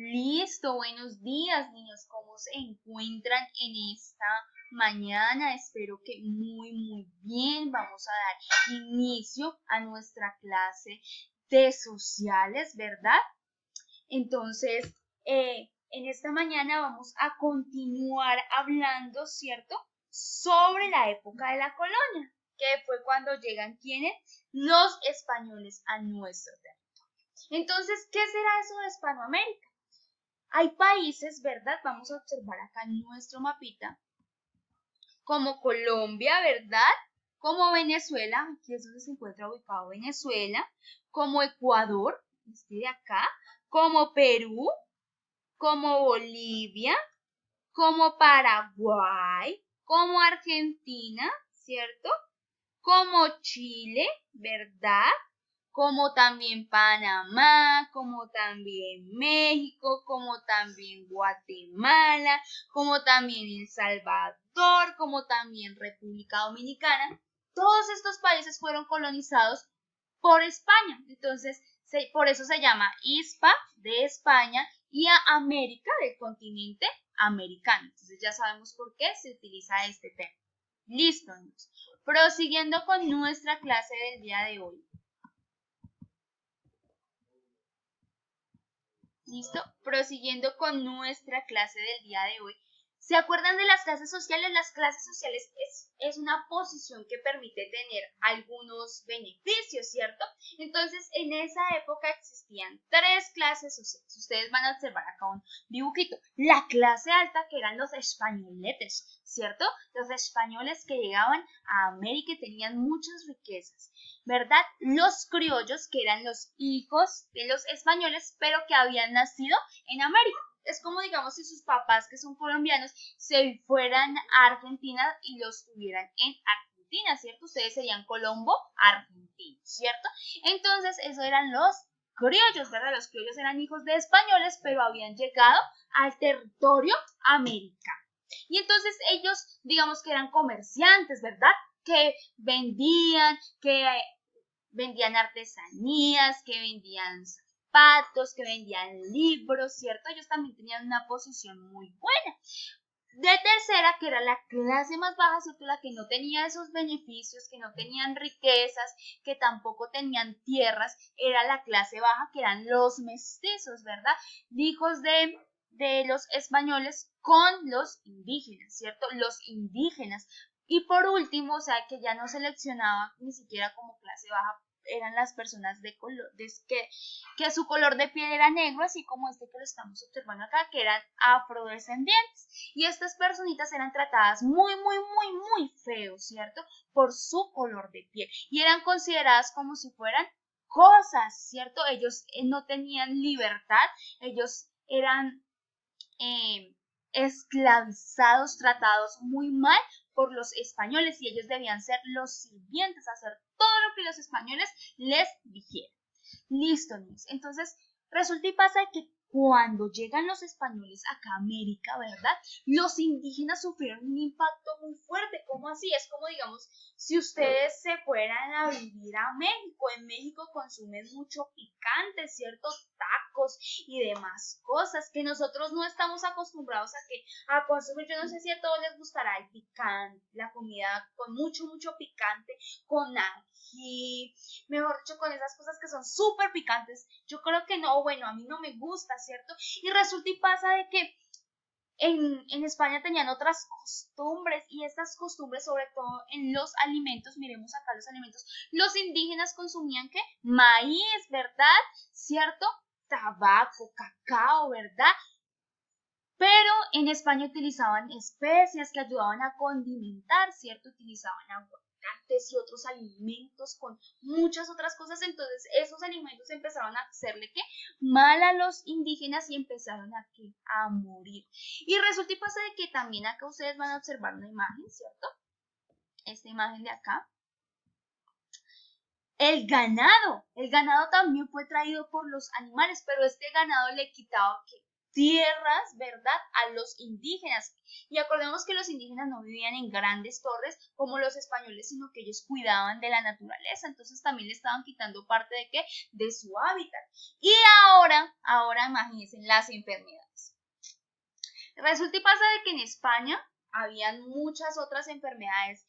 Listo, buenos días, niños. ¿Cómo se encuentran en esta mañana? Espero que muy bien. Vamos a dar inicio a nuestra clase de sociales, ¿verdad? Entonces, en esta mañana vamos a continuar hablando, ¿cierto? Sobre la época de la colonia, que fue cuando llegan ¿quiénes? Los españoles a nuestro territorio. Entonces, ¿qué será eso de Hispanoamérica? Hay países, ¿verdad? Vamos a observar acá en nuestro mapita, como Colombia, ¿verdad? Como Venezuela, aquí es donde se encuentra ubicado Venezuela, como Ecuador, este de acá, como Perú, como Bolivia, como Paraguay, como Argentina, ¿cierto? Como Chile, ¿verdad? Como también Panamá, como también México, como también Guatemala, como también El Salvador, como también República Dominicana. Todos estos países fueron colonizados por España. Entonces, por eso se llama Hispa de España y a América del continente americano. Entonces ya sabemos por qué se utiliza este término. Listo, niños. Prosiguiendo con nuestra clase del día de hoy. ¿Listo? Prosiguiendo con nuestra clase del día de hoy. ¿Se acuerdan de las clases sociales? Las clases sociales es una posición que permite tener algunos beneficios, ¿cierto? Entonces, en esa época existían tres clases sociales. Ustedes van a observar acá un dibujito. La clase alta, que eran los españoletes, ¿cierto? Los españoles que llegaban a América y tenían muchas riquezas. ¿Verdad? Los criollos, que eran los hijos de los españoles, pero que habían nacido en América. Es como, digamos, si sus papás, que son colombianos, se fueran a Argentina y los tuvieran en Argentina, ¿cierto? Ustedes serían Colombo argentinos, ¿cierto? Entonces, esos eran los criollos, ¿verdad? Los criollos eran hijos de españoles, pero habían llegado al territorio americano. Y entonces ellos, digamos que eran comerciantes, ¿verdad? Que vendían artesanías, que vendían zapatos, que vendían libros, ¿cierto? Ellos también tenían una posición muy buena. De tercera, que era la clase más baja, ¿cierto? La que no tenía esos beneficios, que no tenían riquezas, que tampoco tenían tierras, era la clase baja, que eran los mestizos, ¿verdad? Hijos de los españoles con los indígenas, ¿cierto? Los indígenas. Y por último, o sea, que ya no seleccionaba ni siquiera como clase baja, eran las personas de color, que su color de piel era negro, así como este que lo estamos observando acá, que eran afrodescendientes. Y estas personitas eran tratadas muy feo, ¿cierto? Por su color de piel. Y eran consideradas como si fueran cosas, ¿cierto? Ellos no tenían libertad, ellos eran esclavizados, tratados muy mal por los españoles y ellos debían ser los sirvientes, hacer todo lo que los españoles les dijeran. Listo, niños. Entonces, resulta y pasa que cuando llegan los españoles acá a América, ¿verdad? Los indígenas sufrieron un impacto muy fuerte. ¿Cómo así? Es como, digamos, si ustedes se fueran a vivir a México. En México consumen mucho picante, ciertos tacos y demás cosas que nosotros no estamos acostumbrados a consumir. Yo no sé si a todos les gustará el picante, la comida con mucho picante, con ají, mejor dicho, con esas cosas que son súper picantes. Yo creo que no, bueno, a mí no me gusta, ¿cierto? Y resulta y pasa de que en España tenían otras costumbres y estas costumbres, sobre todo en los alimentos, miremos acá los alimentos, los indígenas consumían ¿qué? Maíz, ¿verdad? ¿Cierto? Tabaco, cacao, ¿verdad? Pero en España utilizaban especias que ayudaban a condimentar, ¿cierto? Utilizaban aguacates y otros alimentos con muchas otras cosas. Entonces esos alimentos empezaron a hacerle ¿qué? Mal a los indígenas y empezaron a morir. Y resulta y pasa de que también acá ustedes van a observar una imagen, ¿cierto? Esta imagen de acá. El ganado también fue traído por los animales, pero este ganado le quitaba ¿qué? tierras, ¿verdad?, a los indígenas. Y acordemos que los indígenas no vivían en grandes torres como los españoles, sino que ellos cuidaban de la naturaleza. Entonces también le estaban quitando parte de ¿qué? De su hábitat. Y ahora imagínense las enfermedades. Resulta y pasa de que en España habían muchas otras enfermedades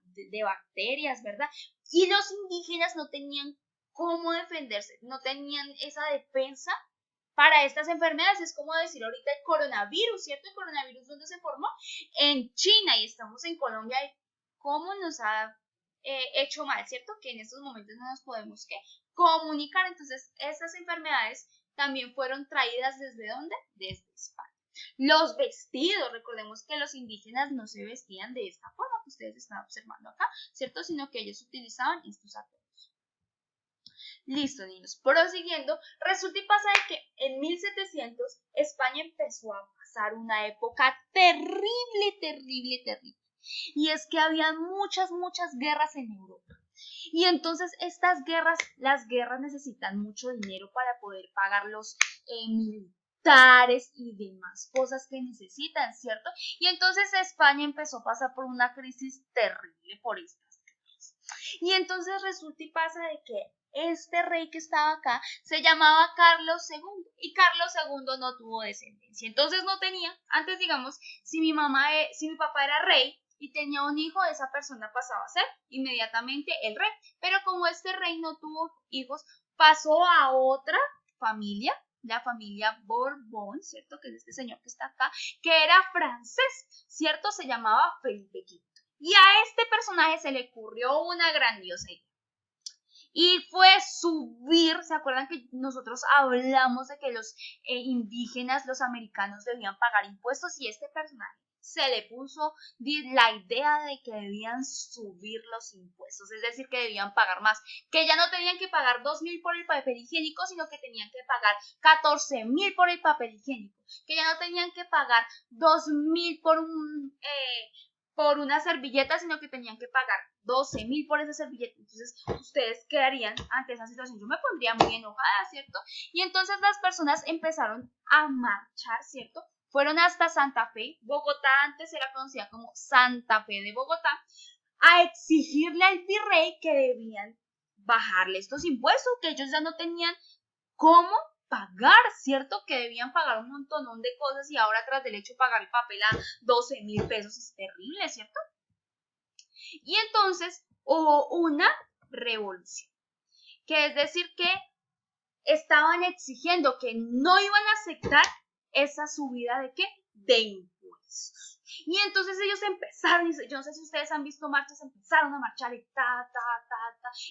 de bacterias, ¿verdad? Y los indígenas no tenían cómo defenderse, no tenían esa defensa para estas enfermedades. Es como decir ahorita el coronavirus, ¿cierto? El coronavirus, ¿dónde se formó? En China, y estamos en Colombia. Y cómo nos ha hecho mal, ¿cierto? Que en estos momentos no nos podemos comunicar. Entonces, estas enfermedades también fueron traídas ¿desde dónde? Desde España. Los vestidos, recordemos que los indígenas no se vestían de esta forma que ustedes están observando acá, ¿cierto? Sino que ellos utilizaban estos atuendos. Listo, niños. Prosiguiendo, resulta y pasa de que en 1700 España empezó a pasar una época terrible, terrible, terrible. Y es que había muchas guerras en Europa. Y entonces las guerras necesitan mucho dinero para poder pagar los militares y demás cosas que necesitan, ¿cierto? Y entonces España empezó a pasar por una crisis terrible por estas guerras. Y entonces resulta y pasa de que este rey que estaba acá se llamaba Carlos II y Carlos II no tuvo descendencia. Entonces no tenía, antes digamos, si mi papá era rey y tenía un hijo, esa persona pasaba a ser inmediatamente el rey. Pero como este rey no tuvo hijos, pasó a otra familia, la familia Borbón, ¿cierto? Que es este señor que está acá, que era francés, ¿cierto? Se llamaba Felipe V. Y a este personaje se le ocurrió una grandiosa idea. Y fue subir, ¿se acuerdan que nosotros hablamos de que los indígenas, los americanos debían pagar impuestos? Y este personaje se le puso la idea de que debían subir los impuestos, es decir, que debían pagar más, que ya no tenían que pagar 2.000 por el papel higiénico, sino que tenían que pagar 14.000 por el papel higiénico, que ya no tenían que pagar 2.000 por una servilleta, sino que tenían que pagar 12.000 por esa servilleta. Entonces, ustedes quedarían ante esa situación. Yo me pondría muy enojada, ¿cierto? Y entonces las personas empezaron a marchar, ¿cierto? Fueron hasta Santa Fe. Bogotá antes era conocida como Santa Fe de Bogotá, a exigirle al virrey que debían bajarle estos impuestos, que ellos ya no tenían cómo pagar, ¿cierto? Que debían pagar un montón de cosas y ahora tras del hecho pagar el papel a 12.000 pesos es terrible, ¿cierto? Y entonces hubo una revolución, que es decir que estaban exigiendo que no iban a aceptar esa subida de ¿qué? De impuestos. Y entonces ellos empezaron, yo no sé si ustedes han visto marchas, empezaron a marchar y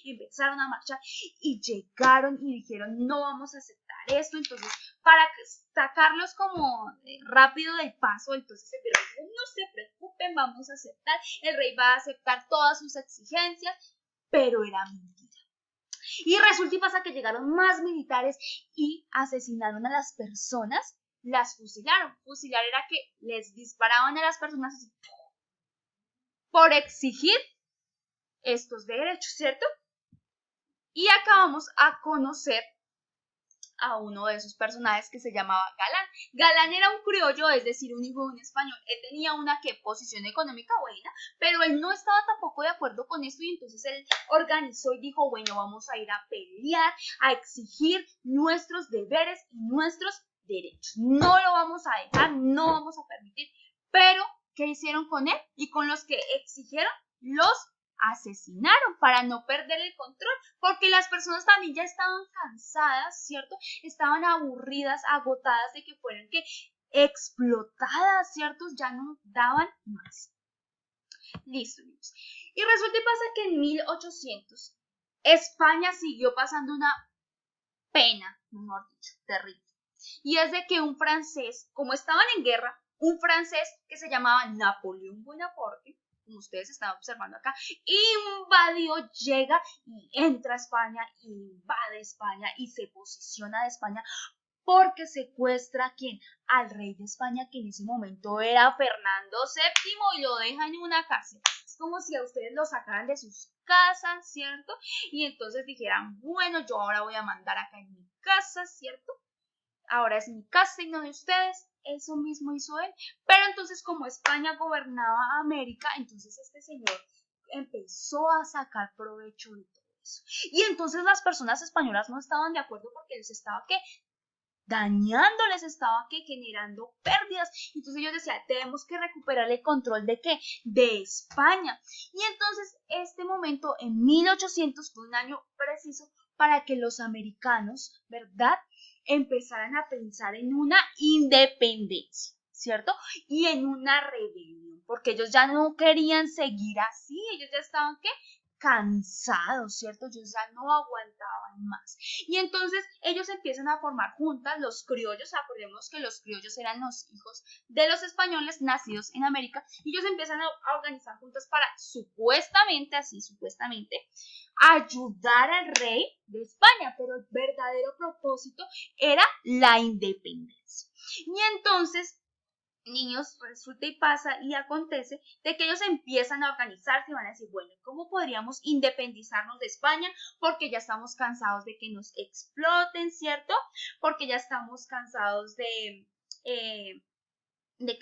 y empezaron a marchar y llegaron y dijeron no vamos a aceptar esto. Entonces para sacarlos como rápido del paso, entonces pero no se preocupen, vamos a aceptar, el rey va a aceptar todas sus exigencias, pero era mentira. Y resulta y pasa que llegaron más militares y asesinaron a las personas, las fusilaron. Fusilar era que les disparaban a las personas así, por exigir estos derechos, ¿cierto? Y acabamos a conocer a uno de esos personajes que se llamaba Galán. Galán era un criollo, es decir, un hijo de un español. Él tenía una posición económica buena, pero él no estaba tampoco de acuerdo con esto y entonces él organizó y dijo, bueno, vamos a ir a pelear, a exigir nuestros deberes y nuestros derechos. No lo vamos a dejar, no vamos a permitir. Pero, ¿qué hicieron con él? Y con los que exigieron, los asesinaron para no perder el control, porque las personas también ya estaban cansadas, ¿cierto? Estaban aburridas, agotadas de que fueran explotadas, ¿cierto? Ya no daban más. Listo, niños. Y resulta y pasa que en 1800 España siguió pasando una pena, mejor dicho, terrible. Y es de que un francés, como estaban en guerra, un francés que se llamaba Napoleón Bonaparte, como ustedes están observando acá, invadió, llega y entra a España, invade España y se posiciona de España porque secuestra a ¿quién? Al rey de España, que en ese momento era Fernando VII, y lo deja en una cárcel. Es como si a ustedes lo sacaran de sus casas, ¿cierto? Y entonces dijeran, bueno, yo ahora voy a mandar acá en mi casa, ¿cierto? ahora es mi casa y no de ustedes. Eso mismo hizo él. Pero entonces, como España gobernaba América, entonces este señor empezó a sacar provecho de todo eso. Y entonces las personas españolas no estaban de acuerdo porque les estaba dañando, les estaba generando pérdidas. Entonces ellos decían, tenemos que recuperar el control de ¿qué? De España. Y entonces este momento en 1800 fue un año preciso para que los americanos, ¿verdad?, empezaran a pensar en una independencia, ¿cierto? Y en una rebelión, porque ellos ya no querían seguir así, ellos ya estaban cansados, ¿cierto? Ellos ya no aguantaban más. Y entonces ellos empiezan a formar juntas, los criollos, acordemos que los criollos eran los hijos de los españoles nacidos en América, y ellos empiezan a organizar juntas para supuestamente ayudar al rey de España, pero el verdadero propósito era la independencia. Y entonces, niños, resulta y pasa y acontece de que ellos empiezan a organizarse y van a decir, bueno, ¿cómo podríamos independizarnos de España? Porque ya estamos cansados de que nos exploten, ¿cierto? Porque ya estamos cansados de que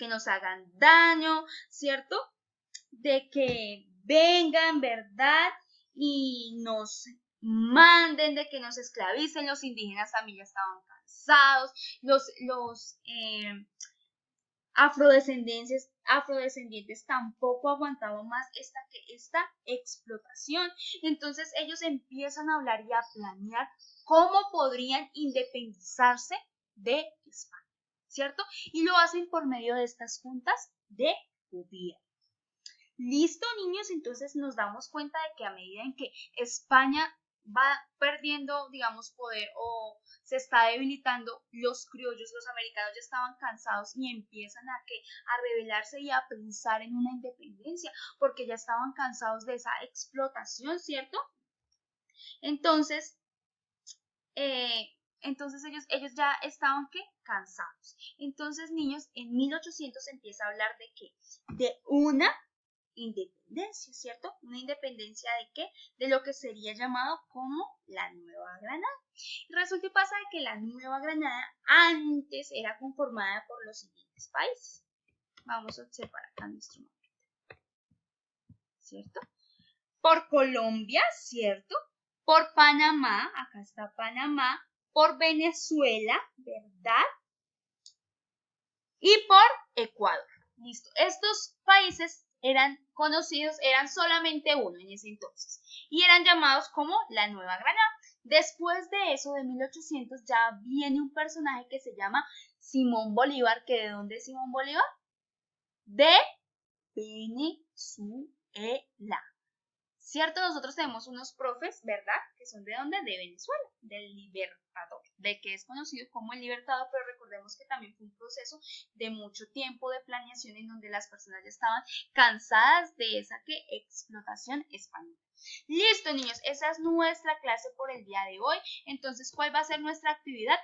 nos hagan daño, ¿cierto? De que vengan, ¿verdad? Y nos manden, de que nos esclavicen. Los indígenas también ya estaban cansados, los afrodescendientes tampoco aguantaban más esta explotación. Entonces ellos empiezan a hablar y a planear cómo podrían independizarse de España, ¿cierto? Y lo hacen por medio de estas juntas de gobierno. Listo, niños, entonces nos damos cuenta de que a medida en que España va perdiendo, digamos, poder o se está debilitando, los criollos, los americanos ya estaban cansados y empiezan a rebelarse y a pensar en una independencia, porque ya estaban cansados de esa explotación, ¿cierto? Entonces, ellos ya estaban cansados. Entonces, niños, en 1800 empieza a hablar de qué? De una independencia, ¿cierto? Una independencia de qué? De lo que sería llamado como la Nueva Granada. Resulta y pasa de que la Nueva Granada antes era conformada por los siguientes países. Vamos a observar acá nuestro mapa, ¿cierto? Por Colombia, ¿cierto? Por Panamá, acá está Panamá, por Venezuela, ¿verdad? Y por Ecuador. Listo. Estos países eran conocidos, eran solamente uno en ese entonces, y eran llamados como la Nueva Granada. Después de eso, de 1800, ya viene un personaje que se llama Simón Bolívar, que ¿de dónde es Simón Bolívar? De Venezuela. ¿Cierto? Nosotros tenemos unos profes, ¿verdad? Que son ¿de dónde? De Venezuela, del Libertador, de que es conocido como el Libertador, pero recordemos que también fue un proceso de mucho tiempo de planeación en donde las personas ya estaban cansadas de esa explotación española. Listo, niños, esa es nuestra clase por el día de hoy. Entonces, ¿cuál va a ser nuestra actividad?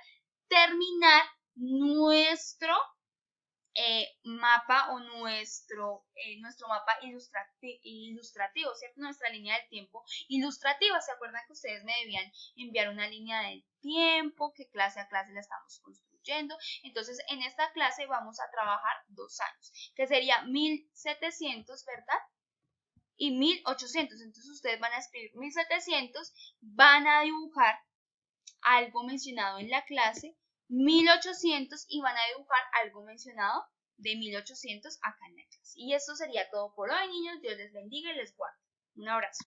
Terminar nuestro mapa o nuestro mapa ilustrativo, ¿cierto? Nuestra línea del tiempo ilustrativa. ¿Se acuerdan que ustedes me debían enviar una línea del tiempo? Que clase a clase la estamos construyendo. Entonces, en esta clase vamos a trabajar 2 años, que sería 1700, ¿verdad? Y 1800. Entonces, ustedes van a escribir 1700, van a dibujar algo mencionado en la clase, 1800 y van a dibujar algo mencionado de 1800 acá en la clase. Y eso sería todo por hoy, niños. Dios les bendiga y les guarde. Un abrazo.